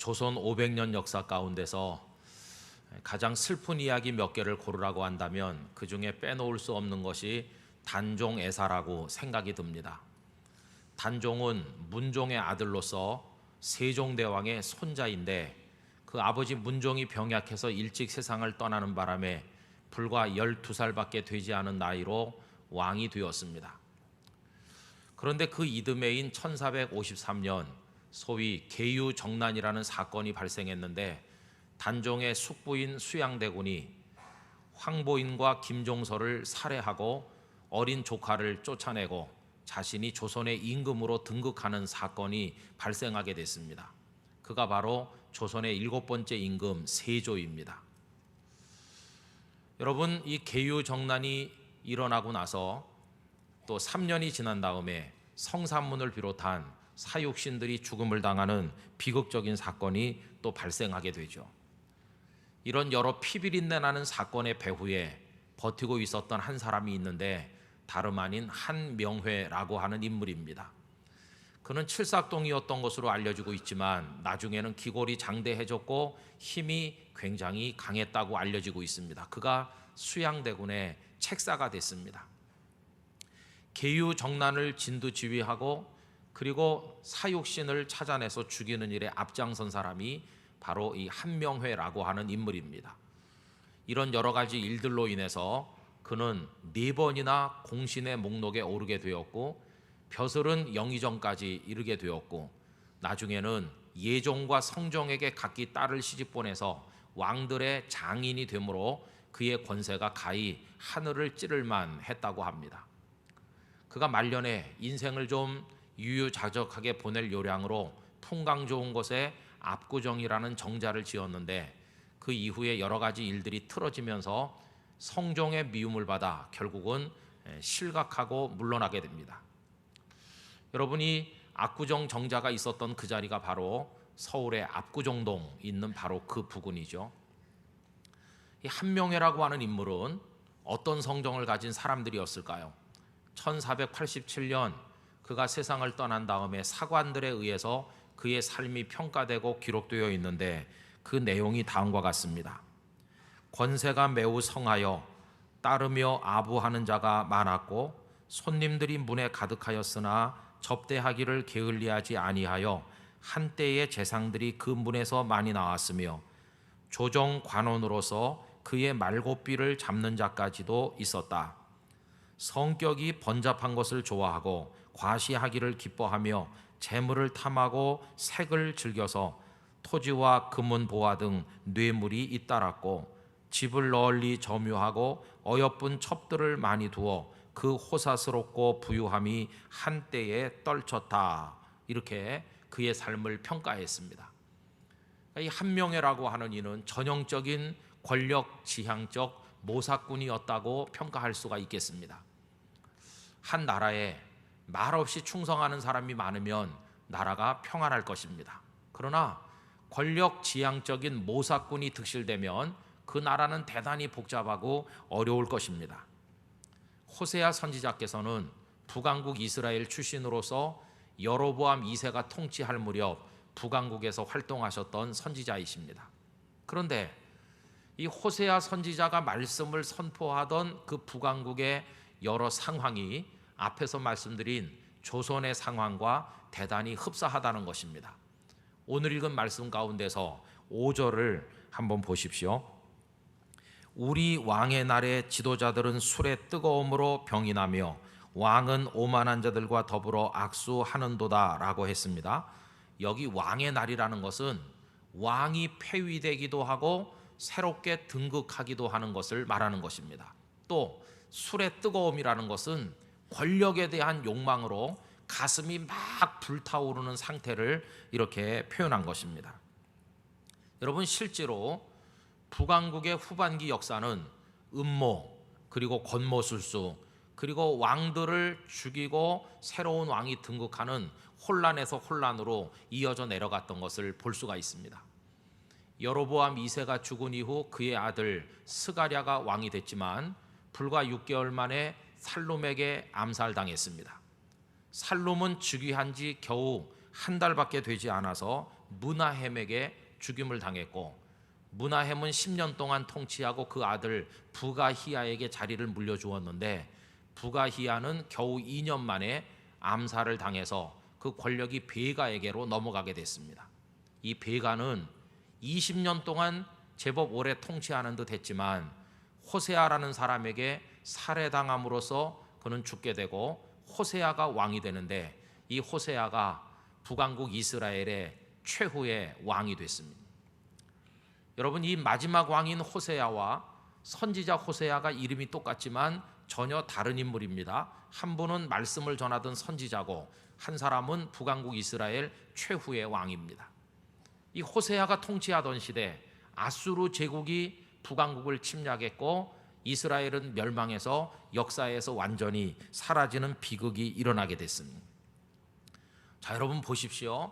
조선 500년 역사 가운데서 가장 슬픈 이야기 몇 개를 고르라고 한다면 그 중에 빼놓을 수 없는 것이 단종애사라고 생각이 듭니다. 단종은 문종의 아들로서 세종대왕의 손자인데 그 아버지 문종이 병약해서 일찍 세상을 떠나는 바람에 불과 12살밖에 되지 않은 나이로 왕이 되었습니다. 그런데 그 이듬해인 1453년 소위 계유정난이라는 사건이 발생했는데 단종의 숙부인 수양대군이 황보인과 김종서를 살해하고 어린 조카를 쫓아내고 자신이 조선의 임금으로 등극하는 사건이 발생하게 됐습니다. 그가 바로 조선의 7번째 임금 세조입니다. 여러분, 이 계유정난이 일어나고 나서 또 3년이 지난 다음에 성산문을 비롯한 사육신들이 죽음을 당하는 비극적인 사건이 또 발생하게 되죠. 이런 여러 피비린내 나는 사건의 배후에 버티고 있었던 한 사람이 있는데 다름 아닌 한명회라고 하는 인물입니다. 그는 칠삭동이었던 것으로 알려지고 있지만 나중에는 기골이 장대해졌고 힘이 굉장히 강했다고 알려지고 있습니다. 그가 수양대군의 책사가 됐습니다. 계유정난을 진두지휘하고 그리고 사육신을 찾아내서 죽이는 일에 앞장선 사람이 바로 이 한명회라고 하는 인물입니다. 이런 여러 가지 일들로 인해서 그는 4번이나 공신의 목록에 오르게 되었고 벼슬은 영의정까지 이르게 되었고 나중에는 예종과 성종에게 각기 딸을 시집보내서 왕들의 장인이 되므로 그의 권세가 가히 하늘을 찌를 만했다고 합니다. 그가 말년에 인생을 좀 유유자적하게 보낼 요량으로 풍광 좋은 곳에 압구정이라는 정자를 지었는데 그 이후에 여러 가지 일들이 틀어지면서 성종의 미움을 받아 결국은 실각하고 물러나게 됩니다. 여러분이 압구정 정자가 있었던 그 자리가 바로 서울의 압구정동 있는 바로 그 부근이죠. 이 한명회라고 하는 인물은 어떤 성정을 가진 사람들이었을까요? 1487년 그가 세상을 떠난 다음에 사관들에 의해서 그의 삶이 평가되고 기록되어 있는데 그 내용이 다음과 같습니다. 권세가 매우 성하여 따르며 아부하는 자가 많았고 손님들이 문에 가득하였으나 접대하기를 게을리하지 아니하여 한때의 재상들이 그 문에서 많이 나왔으며 조정 관원으로서 그의 말고삐를 잡는 자까지도 있었다. 성격이 번잡한 것을 좋아하고 과시하기를 기뻐하며 재물을 탐하고 색을 즐겨서 토지와 금은 보화 등 뇌물이 잇따랐고 집을 널리 점유하고 어여쁜 첩들을 많이 두어 그 호사스럽고 부유함이 한때에 떨쳤다. 이렇게 그의 삶을 평가했습니다. 이 한명회라고 하는 이는 전형적인 권력 지향적 모사꾼이었다고 평가할 수가 있겠습니다. 한 나라에 말없이 충성하는 사람이 많으면 나라가 평안할 것입니다. 그러나 권력 지향적인 모사꾼이 득실되면 그 나라는 대단히 복잡하고 어려울 것입니다. 호세아 선지자께서는 북왕국 이스라엘 출신으로서 여로보암 2세가 통치할 무렵 북왕국에서 활동하셨던 선지자이십니다. 그런데 이 호세아 선지자가 말씀을 선포하던 그 북왕국의 여러 상황이 앞에서 말씀드린 조선의 상황과 대단히 흡사하다는 것입니다. 오늘 읽은 말씀 가운데서 5절을 한번 보십시오. 우리 왕의 날에 지도자들은 술의 뜨거움으로 병이 나며 왕은 오만한 자들과 더불어 악수하는도다 라고 했습니다. 여기 왕의 날이라는 것은 왕이 폐위되기도 하고 새롭게 등극하기도 하는 것을 말하는 것입니다. 또 술의 뜨거움이라는 것은 권력에 대한 욕망으로 가슴이 막 불타오르는 상태를 이렇게 표현한 것입니다. 여러분, 실제로 북왕국의 후반기 역사는 음모 그리고 권모술수 그리고 왕들을 죽이고 새로운 왕이 등극하는 혼란에서 혼란으로 이어져 내려갔던 것을 볼 수가 있습니다. 여로보암 2세가 죽은 이후 그의 아들 스가랴가 왕이 됐지만 불과 6개월 만에 살룸에게 암살당했습니다. 살룸은 즉위한 지 겨우 한 달밖에 되지 않아서 므나헴에게 죽임을 당했고, 므나헴은 10년 동안 통치하고 그 아들 부가히야에게 자리를 물려주었는데, 부가히야는 겨우 2년 만에 암살을 당해서 그 권력이 베가에게로 넘어가게 됐습니다. 이 베가는 20년 동안 제법 오래 통치하는 듯 했지만 호세아라는 사람에게 살해당함으로써 그는 죽게 되고 호세아가 왕이 되는데, 이 호세아가 북왕국 이스라엘의 최후의 왕이 됐습니다. 여러분, 이 마지막 왕인 호세아와 선지자 호세아가 이름이 똑같지만 전혀 다른 인물입니다. 한 분은 말씀을 전하던 선지자고 한 사람은 북왕국 이스라엘 최후의 왕입니다. 이 호세아가 통치하던 시대 아수르 제국이 북왕국을 침략했고 이스라엘은 멸망해서 역사에서 완전히 사라지는 비극이 일어나게 됐습니다. 자, 여러분 보십시오.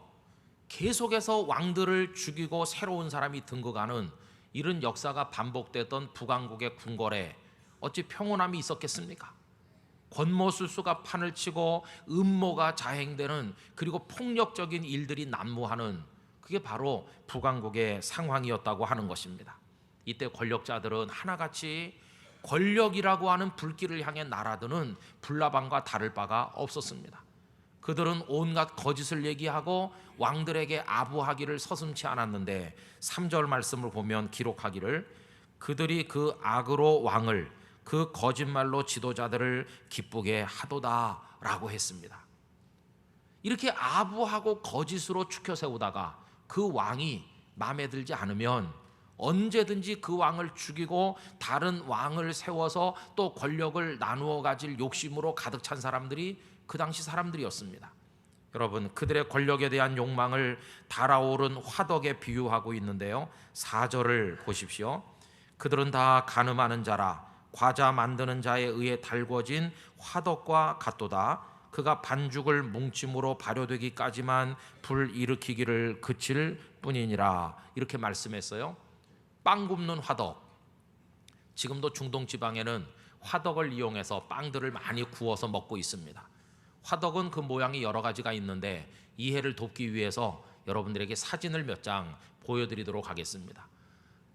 계속해서 왕들을 죽이고 새로운 사람이 등극하는 이런 역사가 반복됐던 북왕국의 궁궐에 어찌 평온함이 있었겠습니까? 권모술수가 판을 치고 음모가 자행되는, 그리고 폭력적인 일들이 난무하는, 그게 바로 북왕국의 상황이었다고 하는 것입니다. 이때 권력자들은 하나같이 권력이라고 하는 불길을 향해 날아드는 불나방과 다를 바가 없었습니다. 그들은 온갖 거짓을 얘기하고 왕들에게 아부하기를 서슴지 않았는데 3절 말씀을 보면 기록하기를 그들이 그 악으로 왕을, 그 거짓말로 지도자들을 기쁘게 하도다 라고 했습니다. 이렇게 아부하고 거짓으로 추켜 세우다가 그 왕이 마음에 들지 않으면 언제든지 그 왕을 죽이고 다른 왕을 세워서 또 권력을 나누어 가질 욕심으로 가득 찬 사람들이 그 당시 사람들이었습니다. 여러분, 그들의 권력에 대한 욕망을 달아오른 화덕에 비유하고 있는데요, 4절을 보십시오. 그들은 다 가늠하는 자라, 과자 만드는 자에 의해 달궈진 화덕과 같도다. 그가 반죽을 뭉침으로 발효되기까지만 불 일으키기를 그칠 뿐이니라. 이렇게 말씀했어요. 빵 굽는 화덕. 지금도 중동 지방에는 화덕을 이용해서 빵들을 많이 구워서 먹고 있습니다. 화덕은 그 모양이 여러 가지가 있는데 이해를 돕기 위해서 여러분들에게 사진을 몇 장 보여드리도록 하겠습니다.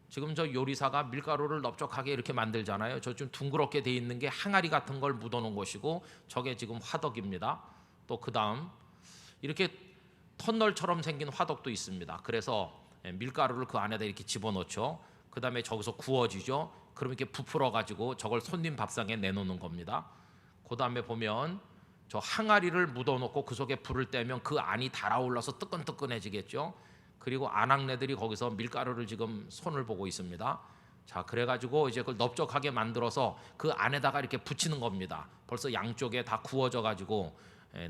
지금 저 요리사가 밀가루를 넓적하게 이렇게 만들잖아요. 저 좀 둥그렇게 돼 있는 게 항아리 같은 걸 묻어놓은 것이고 저게 지금 화덕입니다. 또 그 다음 이렇게 터널처럼 생긴 화덕도 있습니다. 그래서 밀가루를 그 안에다 이렇게 집어넣죠. 그 다음에 저기서 구워지죠. 그럼 이렇게 부풀어 가지고 저걸 손님 밥상에 내놓는 겁니다. 그 다음에 보면 저 항아리를 묻어놓고 그 속에 불을 떼면 그 안이 달아올라서 뜨끈뜨끈해지겠죠. 그리고 아낙네들이 거기서 밀가루를 지금 손을 보고 있습니다. 자, 그래가지고 이제 그걸 넓적하게 만들어서 그 안에다가 이렇게 붙이는 겁니다. 벌써 양쪽에 다 구워져 가지고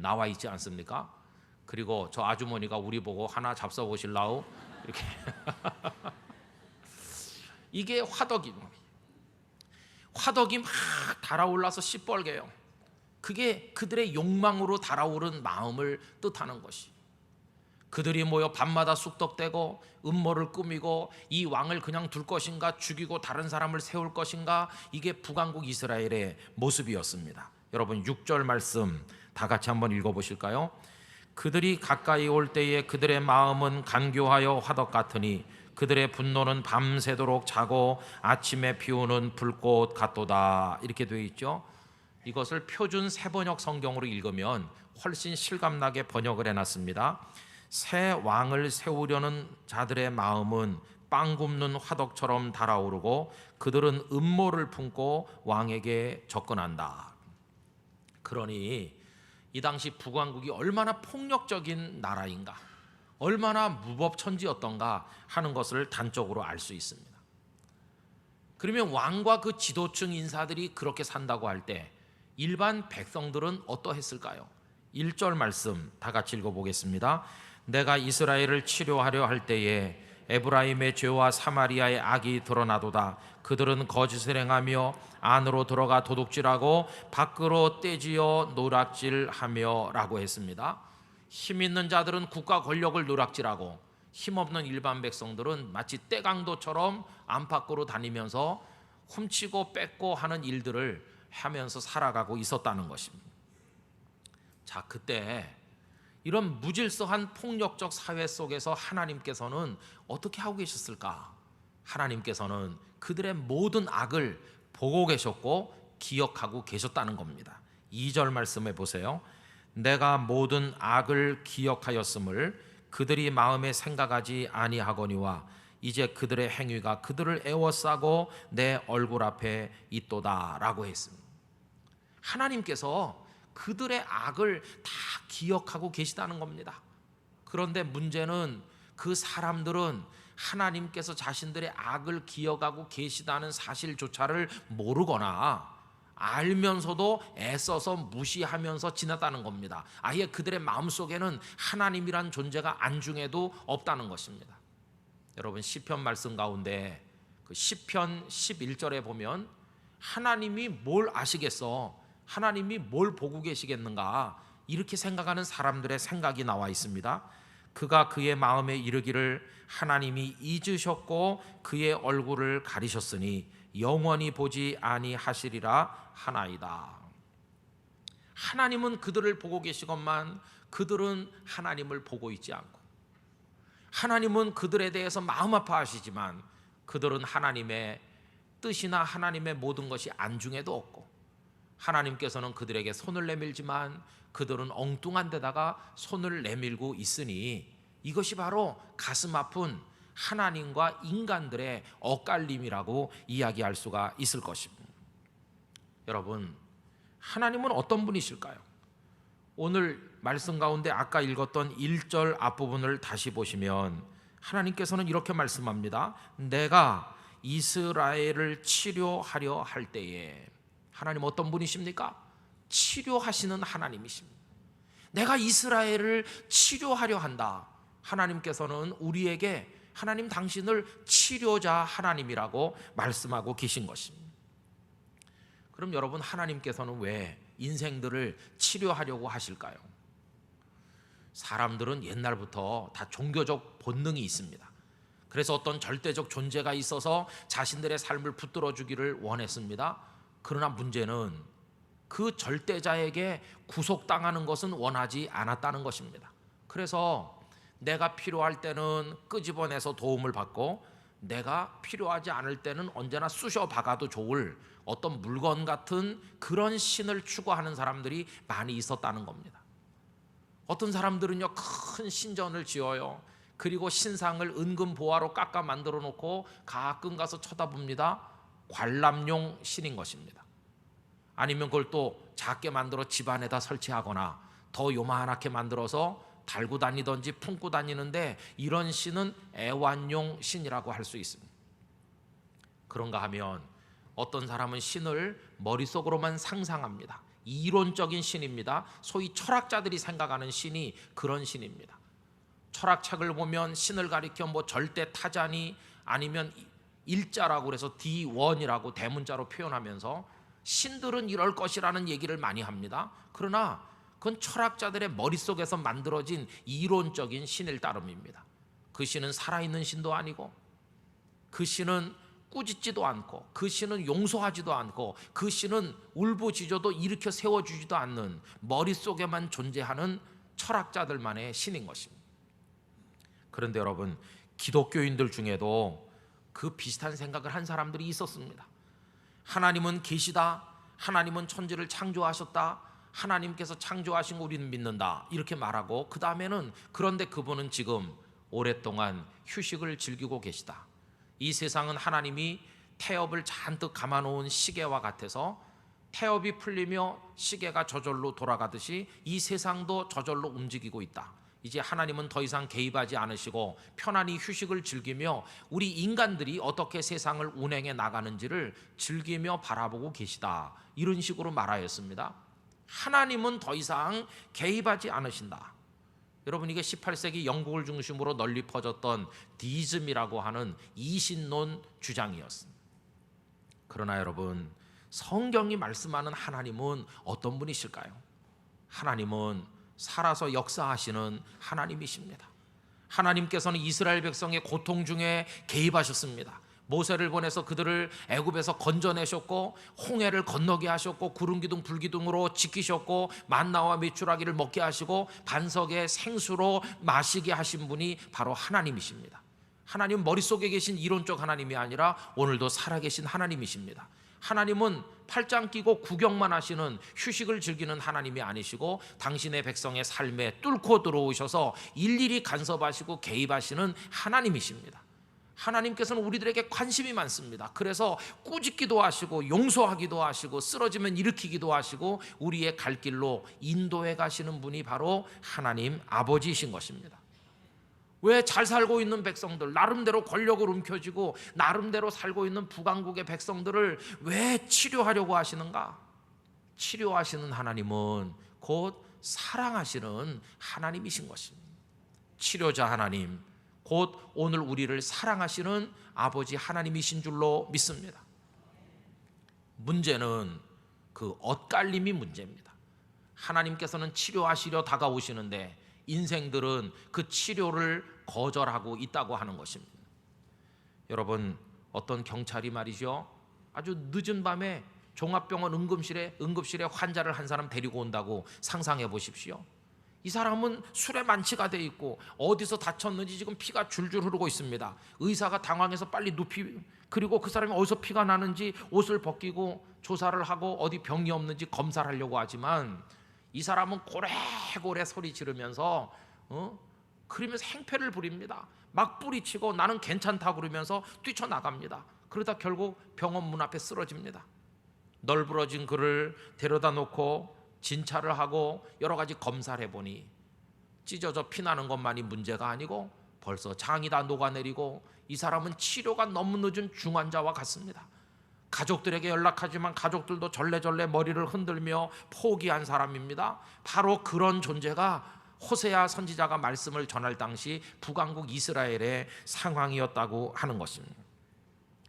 나와 있지 않습니까? 그리고 저 아주머니가 우리 보고 하나 잡숴 보실라우 이렇게 이게 화덕이 막 달아올라서 시뻘개요. 그게 그들의 욕망으로 달아오른 마음을 뜻하는 것이, 그들이 모여 밤마다 쑥덕대고 음모를 꾸미고 이 왕을 그냥 둘 것인가 죽이고 다른 사람을 세울 것인가, 이게 북왕국 이스라엘의 모습이었습니다. 여러분 6절 말씀 다 같이 한번 읽어보실까요? 그들이 가까이 올 때에 그들의 마음은 간교하여 화덕 같으니 그들의 분노는 밤새도록 자고 아침에 피우는 불꽃 같도다. 이렇게 되어 있죠. 이것을 표준 새번역 성경으로 읽으면 훨씬 실감나게 번역을 해놨습니다. 새 왕을 세우려는 자들의 마음은 빵 굽는 화덕처럼 달아오르고 그들은 음모를 품고 왕에게 접근한다. 그러니 이 당시 북왕국이 얼마나 폭력적인 나라인가, 얼마나 무법천지였던가 하는 것을 단적으로 알 수 있습니다. 그러면 왕과 그 지도층 인사들이 그렇게 산다고 할 때 일반 백성들은 어떠했을까요? 1절 말씀 다 같이 읽어보겠습니다. 내가 이스라엘을 치료하려 할 때에 에브라임의 죄와 사마리아의 악이 드러나도다. 그들은 거짓을 행하며 안으로 들어가 도둑질하고 밖으로 떼지어 노략질하며 라고 했습니다. 힘 있는 자들은 국가 권력을 노략질하고 힘없는 일반 백성들은 마치 떼강도처럼 안팎으로 다니면서 훔치고 뺏고 하는 일들을 하면서 살아가고 있었다는 것입니다. 자, 그때 이런 무질서한 폭력적 사회 속에서 하나님께서는 어떻게 하고 계셨을까? 하나님께서는 그들의 모든 악을 보고 계셨고 기억하고 계셨다는 겁니다. 2절 말씀해 보세요. 내가 모든 악을 기억하였음을 그들이 마음에 생각하지 아니하거니와 이제 그들의 행위가 그들을 애워싸고 내 얼굴 앞에 있도다 라고 했습니다. 하나님께서 그들의 악을 다 기억하고 계시다는 겁니다. 그런데 문제는 그 사람들은 하나님께서 자신들의 악을 기억하고 계시다는 사실조차를 모르거나 알면서도 애써서 무시하면서 지냈다는 겁니다. 아예 그들의 마음속에는 하나님이란 존재가 안중에도 없다는 것입니다. 여러분, 시편 말씀 가운데 그 시편 11절에 보면 하나님이 뭘 아시겠어? 하나님이 뭘 보고 계시겠는가? 이렇게 생각하는 사람들의 생각이 나와 있습니다. 그가 그의 마음에 이르기를 하나님이 잊으셨고 그의 얼굴을 가리셨으니 영원히 보지 아니하시리라 하나이다. 하나님은 그들을 보고 계시건만 그들은 하나님을 보고 있지 않고, 하나님은 그들에 대해서 마음 아파하시지만 그들은 하나님의 뜻이나 하나님의 모든 것이 안중에도 없고, 하나님께서는 그들에게 손을 내밀지만 그들은 엉뚱한 데다가 손을 내밀고 있으니 이것이 바로 가슴 아픈 하나님과 인간들의 엇갈림이라고 이야기할 수가 있을 것입니다. 여러분, 하나님은 어떤 분이실까요? 오늘 말씀 가운데 아까 읽었던 1절 앞부분을 다시 보시면 하나님께서는 이렇게 말씀합니다. 내가 이스라엘을 치료하려 할 때에, 하나님 어떤 분이십니까? 치료하시는 하나님이십니다. 내가 이스라엘을 치료하려 한다. 하나님께서는 우리에게 하나님 당신을 치료자 하나님이라고 말씀하고 계신 것입니다. 그럼 여러분, 하나님께서는 왜 인생들을 치료하려고 하실까요? 사람들은 옛날부터 다 종교적 본능이 있습니다. 그래서 어떤 절대적 존재가 있어서 자신들의 삶을 붙들어 주기를 원했습니다. 그러나 문제는 그 절대자에게 구속당하는 것은 원하지 않았다는 것입니다. 그래서 내가 필요할 때는 끄집어내서 도움을 받고 내가 필요하지 않을 때는 언제나 쑤셔 박아도 좋을 어떤 물건 같은 그런 신을 추구하는 사람들이 많이 있었다는 겁니다. 어떤 사람들은요, 큰 신전을 지어요. 그리고 신상을 은금 보화로 깎아 만들어 놓고 가끔 가서 쳐다봅니다. 관람용 신인 것입니다. 아니면 그걸 또 작게 만들어 집안에다 설치하거나 더 요만하게 만들어서 달고 다니든지 품고 다니는데, 이런 신은 애완용 신이라고 할 수 있습니다. 그런가 하면 어떤 사람은 신을 머릿속으로만 상상합니다. 이론적인 신입니다. 소위 철학자들이 생각하는 신이 그런 신입니다. 철학책을 보면 신을 가리켜 뭐 절대 타자니 아니면 일자라고 그래서 D1이라고 대문자로 표현하면서 신들은 이럴 것이라는 얘기를 많이 합니다. 그러나 그건 철학자들의 머릿속에서 만들어진 이론적인 신일 따름입니다. 그 신은 살아있는 신도 아니고, 그 신은 꾸짖지도 않고, 그 신은 용서하지도 않고, 그 신은 울부짖어도 일으켜 세워주지도 않는 머릿속에만 존재하는 철학자들만의 신인 것입니다. 그런데 여러분, 기독교인들 중에도 그 비슷한 생각을 한 사람들이 있었습니다. 하나님은 계시다, 하나님은 천지를 창조하셨다, 하나님께서 창조하신 거 우리는 믿는다, 이렇게 말하고 그 다음에는 그런데 그분은 지금 오랫동안 휴식을 즐기고 계시다. 이 세상은 하나님이 태엽을 잔뜩 감아놓은 시계와 같아서 태엽이 풀리며 시계가 저절로 돌아가듯이 이 세상도 저절로 움직이고 있다. 이제 하나님은 더 이상 개입하지 않으시고 편안히 휴식을 즐기며 우리 인간들이 어떻게 세상을 운행해 나가는지를 즐기며 바라보고 계시다. 이런 식으로 말하였습니다. 하나님은 더 이상 개입하지 않으신다. 여러분, 이게 18세기 영국을 중심으로 널리 퍼졌던 디즘이라고 하는 이신론 주장이었습니다. 그러나 여러분, 성경이 말씀하는 하나님은 어떤 분이실까요? 하나님은 살아서 역사하시는 하나님이십니다. 하나님께서는 이스라엘 백성의 고통 중에 개입하셨습니다. 모세를 보내서 그들을 애굽에서 건져내셨고 홍해를 건너게 하셨고 구름 기둥 불 기둥으로 지키셨고 만나와 메추라기를 먹게 하시고 반석의 생수로 마시게 하신 분이 바로 하나님이십니다. 하나님은 머릿속에 계신 이론적 하나님이 아니라 오늘도 살아계신 하나님이십니다. 하나님은 팔짱 끼고 구경만 하시는, 휴식을 즐기는 하나님이 아니시고 당신의 백성의 삶에 뚫고 들어오셔서 일일이 간섭하시고 개입하시는 하나님이십니다. 하나님께서는 우리들에게 관심이 많습니다. 그래서 꾸짖기도 하시고 용서하기도 하시고 쓰러지면 일으키기도 하시고 우리의 갈 길로 인도해 가시는 분이 바로 하나님 아버지이신 것입니다. 왜 잘 살고 있는 백성들, 나름대로 권력을 움켜쥐고 나름대로 살고 있는 북왕국의 백성들을 왜 치료하려고 하시는가? 치료하시는 하나님은 곧 사랑하시는 하나님이신 것입니다. 치료자 하나님, 곧 오늘 우리를 사랑하시는 아버지 하나님이신 줄로 믿습니다. 문제는 그 엇갈림이 문제입니다. 하나님께서는 치료하시려 다가오시는데 인생들은 그 치료를 거절하고 있다고 하는 것입니다. 여러분, 어떤 경찰이 말이죠, 아주 늦은 밤에 종합병원 응급실에 환자를 한 사람 데리고 온다고 상상해 보십시오. 이 사람은 술에 만취가 돼 있고 어디서 다쳤는지 지금 피가 줄줄 흐르고 있습니다. 의사가 당황해서 빨리 눕히, 그리고 그 사람이 어디서 피가 나는지 옷을 벗기고 조사를 하고 어디 병이 없는지 검사를 하려고 하지만 이 사람은 고래고래 소리 지르면서 그러면서 행패를 부립니다. 막 뿌리치고 나는 괜찮다고 그러면서 뛰쳐나갑니다. 그러다 결국 병원 문 앞에 쓰러집니다. 널브러진 그를 데려다 놓고 진찰을 하고 여러 가지 검사를 해보니 찢어져 피나는 것만이 문제가 아니고 벌써 장이 다 녹아내리고 이 사람은 치료가 너무 늦은 중환자와 같습니다. 가족들에게 연락하지만 가족들도 절레절레 머리를 흔들며 포기한 사람입니다. 바로 그런 존재가 호세아 선지자가 말씀을 전할 당시 북왕국 이스라엘의 상황이었다고 하는 것입니다.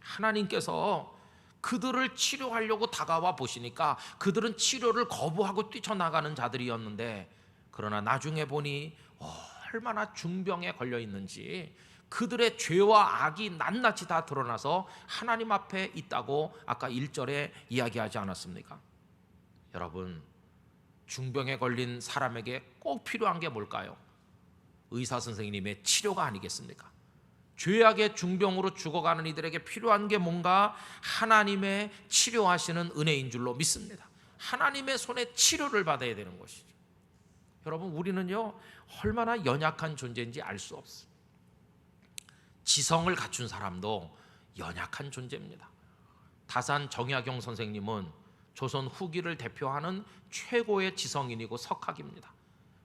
하나님께서 그들을 치료하려고 다가와 보시니까 그들은 치료를 거부하고 뛰쳐나가는 자들이었는데, 그러나 나중에 보니 얼마나 중병에 걸려 있는지, 그들의 죄와 악이 낱낱이 다 드러나서 하나님 앞에 있다고 아까 1절에 이야기하지 않았습니까? 여러분, 중병에 걸린 사람에게 꼭 필요한 게 뭘까요? 의사 선생님의 치료가 아니겠습니까? 죄악의 중병으로 죽어가는 이들에게 필요한 게 뭔가 하나님의 치료하시는 은혜인 줄로 믿습니다. 하나님의 손에 치료를 받아야 되는 것이죠. 여러분, 우리는요 얼마나 연약한 존재인지 알 수 없어요. 지성을 갖춘 사람도 연약한 존재입니다. 다산 정약용 선생님은 조선 후기를 대표하는 최고의 지성인이고 석학입니다.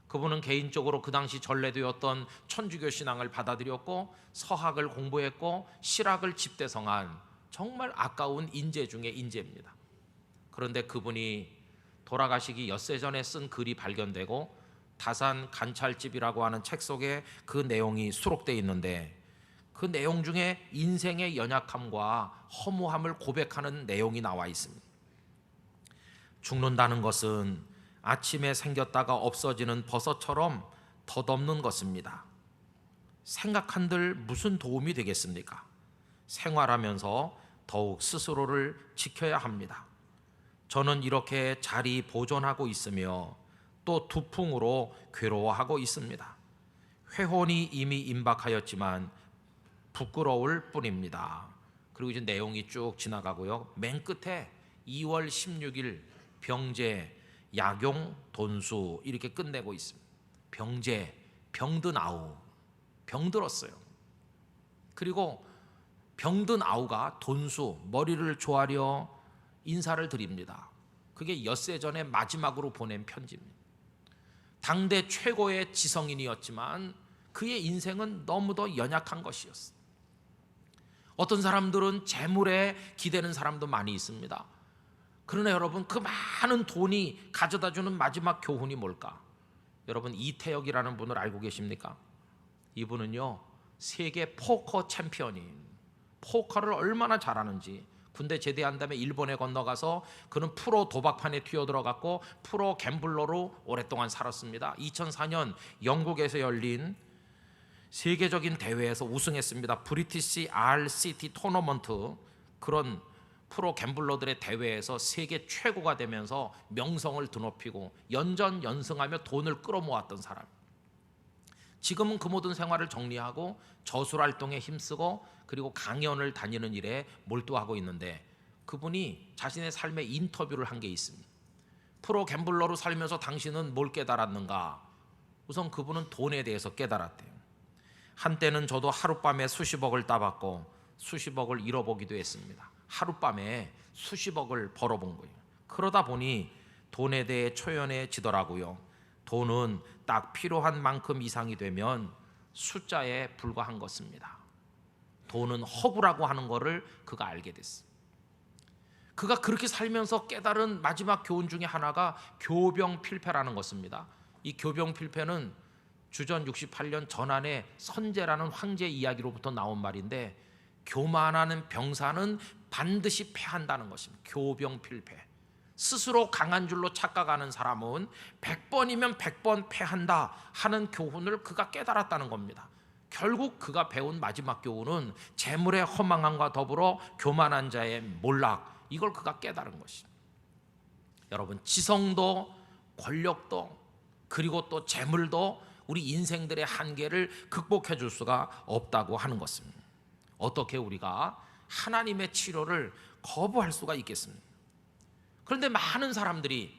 그분은 개인적으로 그 당시 전래되었던 천주교 신앙을 받아들였고 서학을 공부했고 실학을 집대성한 정말 아까운 인재 중의 인재입니다. 그런데 그분이 돌아가시기 엿새 전에 쓴 글이 발견되고 다산 관찰집이라고 하는 책 속에 그 내용이 수록되어 있는데, 그 내용 중에 인생의 연약함과 허무함을 고백하는 내용이 나와 있습니다. 죽는다는 것은 아침에 생겼다가 없어지는 버섯처럼 덧없는 것입니다. 생각한들 무슨 도움이 되겠습니까? 생활하면서 더욱 스스로를 지켜야 합니다. 저는 이렇게 자리 보존하고 있으며 또 두풍으로 괴로워하고 있습니다. 회혼이 이미 임박하였지만 부끄러울 뿐입니다. 그리고 이제 내용이 쭉 지나가고요. 맨 끝에 2월 16일 병제 약용 돈수 이렇게 끝내고 있습니다. 병제, 병든 아우, 병들었어요. 그리고 병든 아우가 돈수, 머리를 조아려 인사를 드립니다. 그게 엿새 전에 마지막으로 보낸 편지입니다. 당대 최고의 지성인이었지만 그의 인생은 너무도 연약한 것이었어요. 어떤 사람들은 재물에 기대는 사람도 많이 있습니다. 그러나 여러분, 그 많은 돈이 가져다주는 마지막 교훈이 뭘까? 여러분, 이태혁이라는 분을 알고 계십니까? 이분은요 세계 포커 챔피언인, 포커를 얼마나 잘하는지, 군대 제대한 다음에 일본에 건너가서 그는 프로 도박판에 뛰어들어갔고 프로 갬블러로 오랫동안 살았습니다. 2004년 영국에서 열린 세계적인 대회에서 우승했습니다. 브리티시 RCT 토너먼트, 그런 프로 갬블러들의 대회에서 세계 최고가 되면서 명성을 드높이고 연전연승하며 돈을 끌어모았던 사람. 지금은 그 모든 생활을 정리하고 저술활동에 힘쓰고 그리고 강연을 다니는 일에 몰두하고 있는데, 그분이 자신의 삶의 인터뷰를 한 게 있습니다. 프로 갬블러로 살면서 당신은 뭘 깨달았는가? 우선 그분은 돈에 대해서 깨달았대요. 한때는 저도 하룻밤에 수십억을 따봤고 수십억을 잃어보기도 했습니다. 하룻밤에 수십억을 벌어본 거예요. 그러다 보니 돈에 대해 초연해지더라고요. 돈은 딱 필요한 만큼 이상이 되면 숫자에 불과한 것입니다. 돈은 허구라고 하는 것을 그가 알게 됐어요. 그가 그렇게 살면서 깨달은 마지막 교훈 중에 하나가 교병필패라는 것입니다. 이 교병필패는 주전 68년 전한의 선제라는 황제 이야기로부터 나온 말인데, 교만하는 병사는 반드시 패한다는 것입니다. 교병필패. 스스로 강한 줄로 착각하는 사람은 100번이면 100번 패한다 하는 교훈을 그가 깨달았다는 겁니다. 결국 그가 배운 마지막 교훈은 재물의 허망함과 더불어 교만한 자의 몰락, 이걸 그가 깨달은 것입니다. 여러분, 지성도 권력도 그리고 또 재물도 우리 인생들의 한계를 극복해 줄 수가 없다고 하는 것입니다. 어떻게 우리가 하나님의 치료를 거부할 수가 있겠습니까? 그런데 많은 사람들이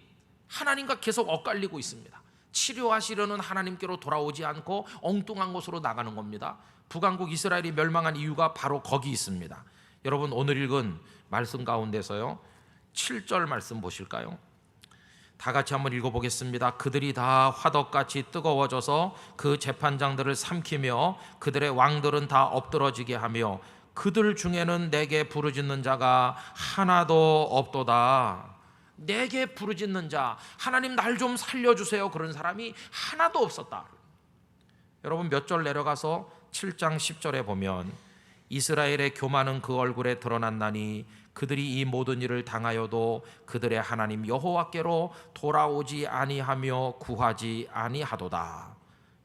하나님과 계속 엇갈리고 있습니다. 치료하시려는 하나님께로 돌아오지 않고 엉뚱한 곳으로 나가는 겁니다. 북왕국 이스라엘이 멸망한 이유가 바로 거기 있습니다. 여러분, 오늘 읽은 말씀 가운데서요, 7절 말씀 보실까요? 다 같이 한번 읽어보겠습니다. 그들이 다 화덕같이 뜨거워져서 그 재판장들을 삼키며 그들의 왕들은 다 엎드러지게 하며 그들 중에는 내게 부르짖는 자가 하나도 없도다. 내게 부르짖는 자, 하나님 날 좀 살려주세요, 그런 사람이 하나도 없었다. 여러분, 몇 절 내려가서 7장 10절에 보면 이스라엘의 교만은 그 얼굴에 드러났나니 그들이 이 모든 일을 당하여도 그들의 하나님 여호와께로 돌아오지 아니하며 구하지 아니하도다.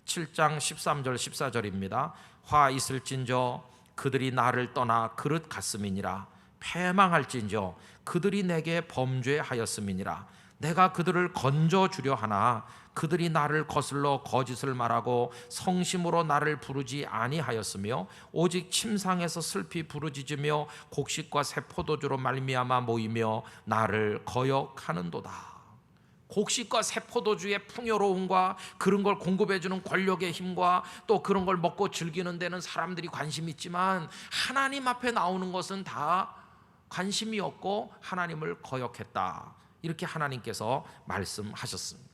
7장 13절 14절입니다. 화 있을진저 그들이 나를 떠나 그릇 같음이니라. 패망할진저 그들이 내게 범죄하였음이니라. 내가 그들을 건져주려 하나 그들이 나를 거슬러 거짓을 말하고 성심으로 나를 부르지 아니하였으며 오직 침상에서 슬피 부르짖으며 곡식과 새 포도주로 말미암아 모이며 나를 거역하는도다. 곡식과 새 포도주의 풍요로움과 그런 걸 공급해주는 권력의 힘과 또 그런 걸 먹고 즐기는 데는 사람들이 관심이 있지만 하나님 앞에 나오는 것은 다 관심이 없고 하나님을 거역했다. 이렇게 하나님께서 말씀하셨습니다.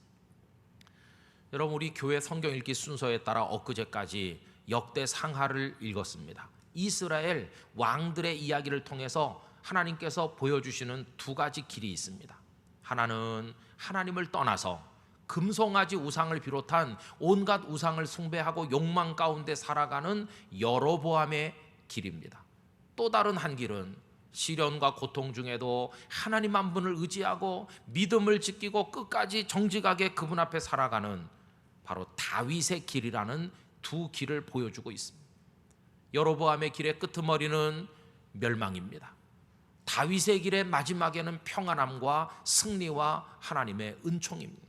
여러분, 우리 교회 성경 읽기 순서에 따라 엊그제까지 역대 상하를 읽었습니다. 이스라엘 왕들의 이야기를 통해서 하나님께서 보여주시는 두 가지 길이 있습니다. 하나는 하나님을 떠나서 금송아지 우상을 비롯한 온갖 우상을 숭배하고 욕망 가운데 살아가는 여로보암의 길입니다. 또 다른 한 길은 시련과 고통 중에도 하나님 한 분을 의지하고 믿음을 지키고 끝까지 정직하게 그분 앞에 살아가는 바로 다윗의 길이라는 두 길을 보여주고 있습니다. 여로보암의 길의 끄트머리는 멸망입니다. 다윗의 길의 마지막에는 평안함과 승리와 하나님의 은총입니다.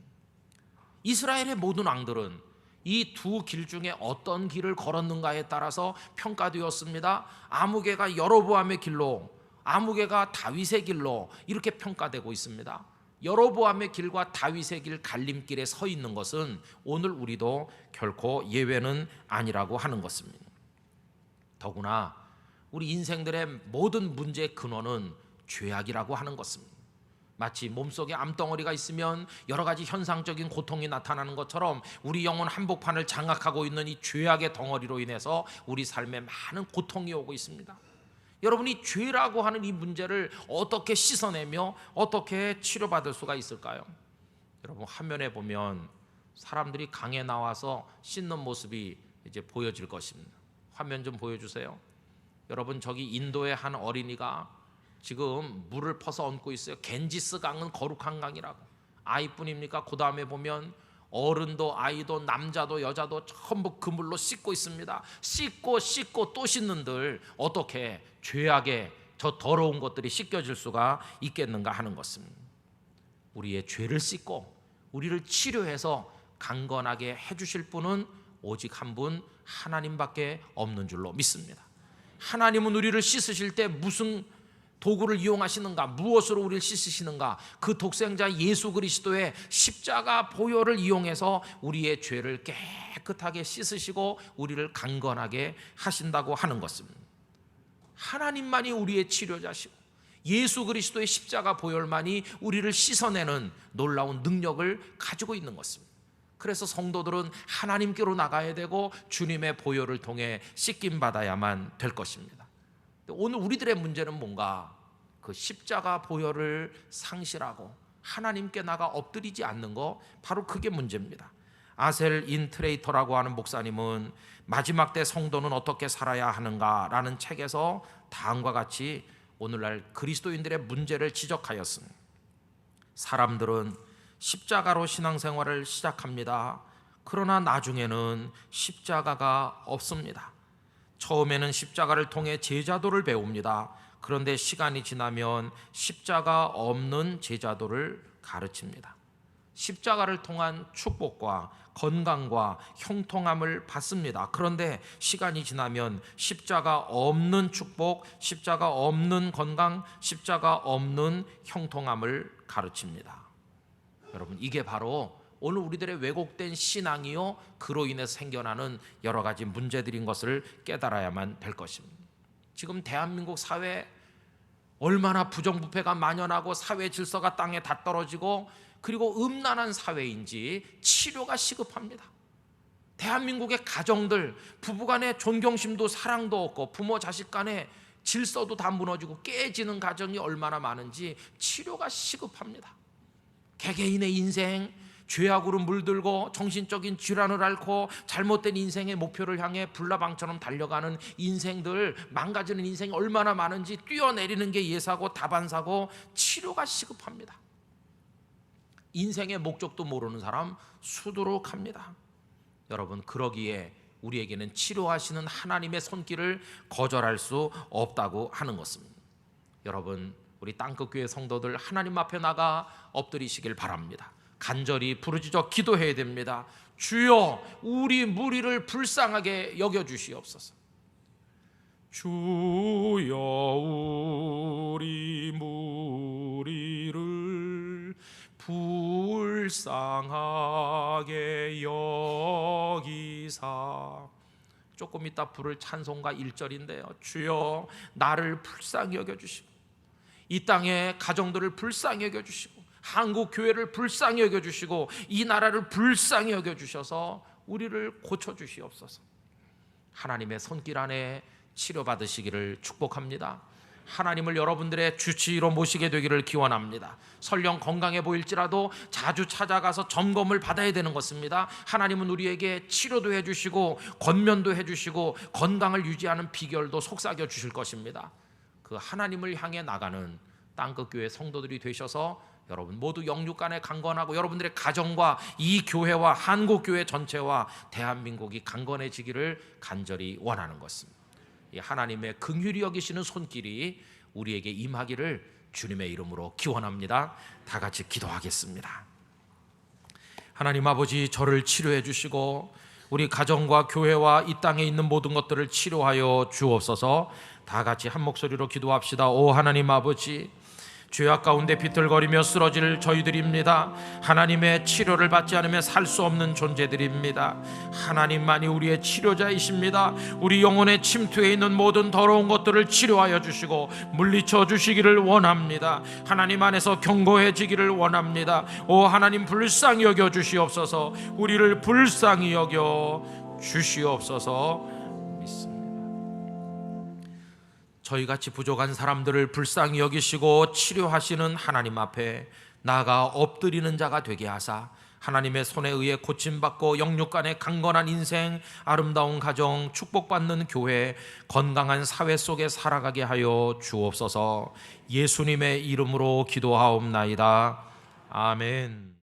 이스라엘의 모든 왕들은 이 두 길 중에 어떤 길을 걸었는가에 따라서 평가되었습니다. 아무개가 여로보암의 길로, 아무개가 다윗의 길로 이렇게 평가되고 있습니다. 여로보암의 길과 다윗의 길 갈림길에 서 있는 것은 오늘 우리도 결코 예외는 아니라고 하는 것입니다. 더구나 우리 인생들의 모든 문제의 근원은 죄악이라고 하는 것입니다. 마치 몸속에 암덩어리가 있으면 여러 가지 현상적인 고통이 나타나는 것처럼 우리 영혼 한복판을 장악하고 있는 이 죄악의 덩어리로 인해서 우리 삶에 많은 고통이 오고 있습니다. 여러분이 죄라고 하는 이 문제를 어떻게 씻어내며 어떻게 치료받을 수가 있을까요? 여러분, 화면에 보면 사람들이 강에 나와서 씻는 모습이 이제 보여질 것입니다. 화면 좀 보여주세요. 여러분, 저기 인도의 한 어린이가 지금 물을 퍼서 얹고 있어요. 겐지스 강은 거룩한 강이라고. 아이뿐입니까? 그 다음에 보면 어른도 아이도 남자도 여자도 전부 그물로 씻고 있습니다. 씻고 또 씻는들 어떻게 죄악에 저 더러운 것들이 씻겨질 수가 있겠는가 하는 것입니다. 우리의 죄를 씻고 우리를 치료해서 강건하게 해주실 분은 오직 한 분 하나님밖에 없는 줄로 믿습니다. 하나님은 우리를 씻으실 때 무슨 도구를 이용하시는가, 무엇으로 우리를 씻으시는가? 그 독생자 예수 그리스도의 십자가 보혈을 이용해서 우리의 죄를 깨끗하게 씻으시고 우리를 강건하게 하신다고 하는 것입니다. 하나님만이 우리의 치료자시고 예수 그리스도의 십자가 보혈만이 우리를 씻어내는 놀라운 능력을 가지고 있는 것입니다. 그래서 성도들은 하나님께로 나가야 되고 주님의 보혈을 통해 씻김 받아야만 될 것입니다. 오늘 우리들의 문제는 뭔가? 그 십자가 보혈을 상실하고 하나님께 나가 엎드리지 않는 거, 바로 그게 문제입니다. 아셀 인트레이터라고 하는 목사님은 마지막 때 성도는 어떻게 살아야 하는가라는 책에서 다음과 같이 오늘날 그리스도인들의 문제를 지적하였습니다. 사람들은 십자가로 신앙생활을 시작합니다. 그러나 나중에는 십자가가 없습니다. 처음에는 십자가를 통해 제자도를 배웁니다. 그런데 시간이 지나면 십자가 없는 제자도를 가르칩니다. 십자가를 통한 축복과 건강과 형통함을 받습니다. 그런데 시간이 지나면 십자가 없는 축복, 십자가 없는 건강, 십자가 없는 형통함을 가르칩니다. 여러분, 이게 바로 오늘 우리들의 왜곡된 신앙이요, 그로 인해서 생겨나는 여러 가지 문제들인 것을 깨달아야만 될 것입니다. 지금 대한민국 사회 얼마나 부정부패가 만연하고 사회 질서가 땅에 다 떨어지고 그리고 음란한 사회인지 치료가 시급합니다. 대한민국의 가정들, 부부간의 존경심도 사랑도 없고 부모 자식 간의 질서도 다 무너지고 깨지는 가정이 얼마나 많은지 치료가 시급합니다. 개개인의 인생, 죄악으로 물들고 정신적인 질환을 앓고 잘못된 인생의 목표를 향해 불나방처럼 달려가는 인생들, 망가지는 인생이 얼마나 많은지 뛰어내리는 게 예사고 다반사고 치료가 시급합니다. 인생의 목적도 모르는 사람 수두룩합니다. 여러분, 그러기에 우리에게는 치료하시는 하나님의 손길을 거절할 수 없다고 하는 것입니다. 여러분, 우리 땅끝교회 성도들 하나님 앞에 나가 엎드리시길 바랍니다. 간절히 부르짖어 기도해야 됩니다. 주여, 우리 무리를 불쌍하게 여겨주시옵소서. 주여, 우리 무리를 불쌍하게 여기사. 조금 이따 부를 찬송가 1절인데요. 주여, 나를 불쌍히 여겨주시고 이 땅의 가정들을 불쌍히 여겨주시고 한국 교회를 불쌍히 여겨주시고 이 나라를 불쌍히 여겨주셔서 우리를 고쳐주시옵소서. 하나님의 손길 안에 치료받으시기를 축복합니다. 하나님을 여러분들의 주치의로 모시게 되기를 기원합니다. 설령 건강해 보일지라도 자주 찾아가서 점검을 받아야 되는 것입니다. 하나님은 우리에게 치료도 해주시고 권면도 해주시고 건강을 유지하는 비결도 속삭여 주실 것입니다. 그 하나님을 향해 나가는 땅끝교회 성도들이 되셔서 여러분 모두 영육간에 강건하고 여러분들의 가정과 이 교회와 한국교회 전체와 대한민국이 강건해지기를 간절히 원하는 것입니다. 이 하나님의 긍휼히 여기시는 손길이 우리에게 임하기를 주님의 이름으로 기원합니다. 다 같이 기도하겠습니다. 하나님 아버지, 저를 치료해 주시고 우리 가정과 교회와 이 땅에 있는 모든 것들을 치료하여 주옵소서. 다 같이 한 목소리로 기도합시다. 오 하나님 아버지, 죄악 가운데 비틀거리며 쓰러질 저희들입니다. 하나님의 치료를 받지 않으면 살 수 없는 존재들입니다. 하나님만이 우리의 치료자이십니다. 우리 영혼에 침투해 있는 모든 더러운 것들을 치료하여 주시고 물리쳐 주시기를 원합니다. 하나님 안에서 견고해지기를 원합니다. 오 하나님, 불쌍히 여겨 주시옵소서. 우리를 불쌍히 여겨 주시옵소서. 저희같이 부족한 사람들을 불쌍히 여기시고 치료하시는 하나님 앞에 나아가 엎드리는 자가 되게 하사 하나님의 손에 의해 고침받고 영육간의 강건한 인생, 아름다운 가정, 축복받는 교회, 건강한 사회 속에 살아가게 하여 주옵소서. 예수님의 이름으로 기도하옵나이다. 아멘.